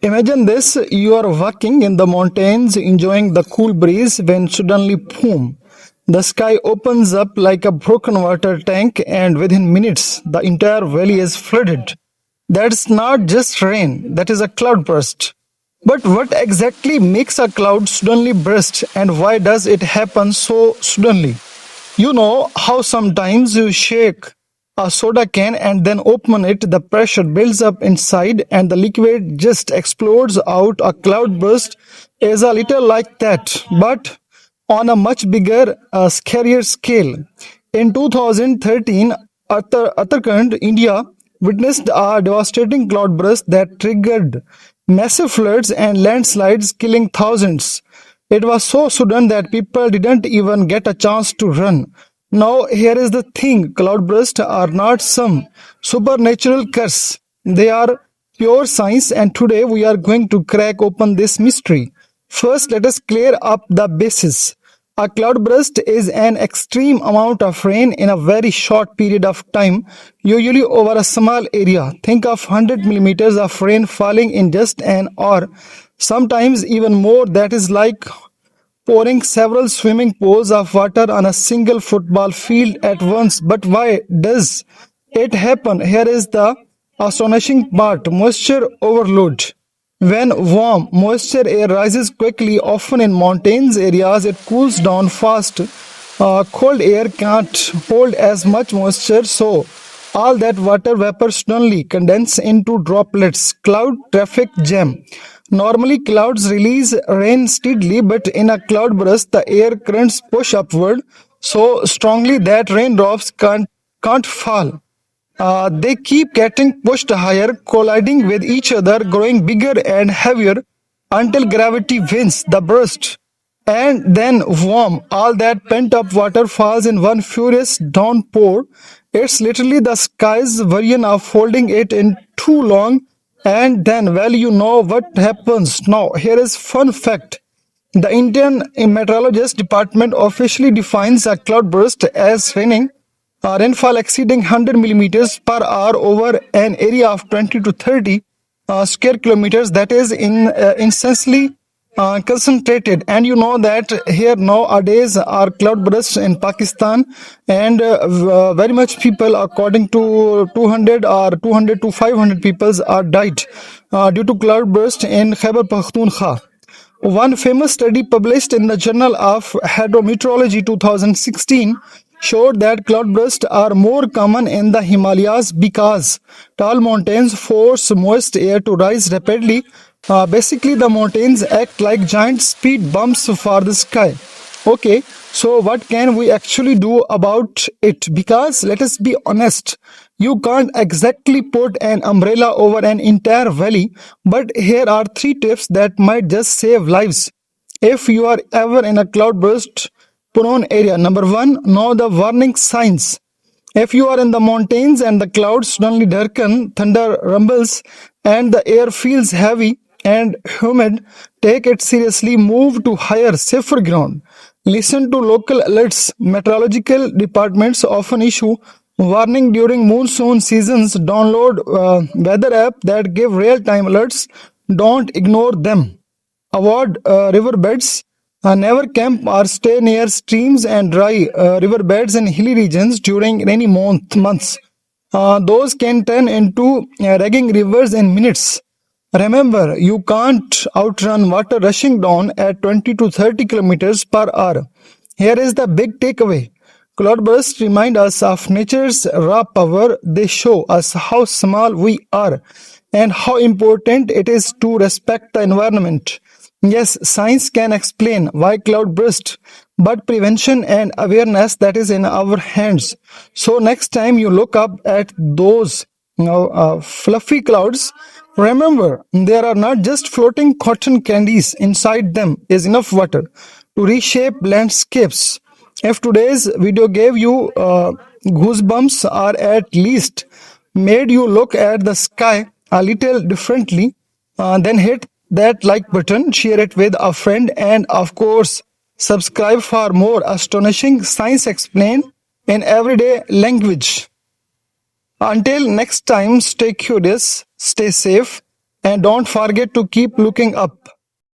Imagine this, you are walking in the mountains enjoying the cool breeze when suddenly, boom, the sky opens up like a broken water tank and within minutes the entire valley is flooded. That's not just rain, that is a cloudburst. But what exactly makes a cloud suddenly burst and why does it happen so suddenly? You know how sometimes you shake a soda can and then open it, the pressure builds up inside and the liquid just explodes out. A cloudburst is a little like that, but on a much bigger, scarier scale. In 2013, Uttarakhand, India, witnessed a devastating cloudburst that triggered massive floods and landslides, killing thousands. It was so sudden that people didn't even get a chance to run. Now, here is the thing, cloudbursts are not some supernatural curse. They are pure science, and today we are going to crack open this mystery. First, let us clear up the basis. A cloudburst is an extreme amount of rain in a very short period of time, usually over a small area. Think of 100 millimeters of rain falling in just an hour, sometimes even more. That is like pouring several swimming pools of water on a single football field at once. But why does it happen? Here is the astonishing part, moisture overload. When warm, moisture air rises quickly, often in mountains areas, it cools down fast. Cold air can't hold as much moisture, so all that water vapor suddenly condenses into droplets. Cloud traffic jam. Normally, clouds release rain steadily, but in a cloudburst, the air currents push upward so strongly that raindrops can't fall. They keep getting pushed higher, colliding with each other, growing bigger and heavier until gravity wins the burst. And then, warm, all that pent up water falls in one furious downpour. It's literally the sky's version of holding it in too long. And then, well, you know what happens. Now, here is fun fact. The Indian Meteorological Department officially defines a cloudburst as rainfall exceeding 100 millimeters per hour over an area of 20 to 30 square kilometers. That is insanely concentrated. And you know that here nowadays are cloudbursts in Pakistan, and very much people, according to 200 or 200 to 500 people, are died due to cloudburst in Khyber Pakhtunkhwa. One famous study published in the Journal of Hydrometeorology 2016 showed that cloudbursts are more common in the Himalayas because tall mountains force moist air to rise rapidly. Basically, the mountains act like giant speed bumps for the sky. Okay, so what can we actually do about it? Because let us be honest, you can't exactly put an umbrella over an entire valley, but here are three tips that might just save lives if you are ever in a cloudburst prone area. Number one, know the warning signs. If you are in the mountains and the clouds suddenly darken, thunder rumbles, and the air feels heavy and humid, take it seriously. Move to higher, safer ground. Listen to local alerts. Meteorological departments often issue warning during monsoon seasons. Download weather app that give real-time alerts. Don't ignore them. Avoid riverbeds. Never camp or stay near streams and dry riverbeds in hilly regions during rainy months. Those can turn into raging rivers in minutes. Remember, you can't outrun water rushing down at 20 to 30 kilometers per hour. Here is the big takeaway. Cloudbursts remind us of nature's raw power. They show us how small we are and how important it is to respect the environment. Yes, science can explain why cloud burst, but prevention and awareness, that is in our hands. So next time you look up at those fluffy clouds, remember there are not just floating cotton candies. Inside them is enough water to reshape landscapes. If today's video gave you goosebumps or at least made you look at the sky a little differently, then hit that like button, share it with a friend, and of course, subscribe for more astonishing science explained in everyday language. Until next time, stay curious, stay safe, And don't forget to keep looking up.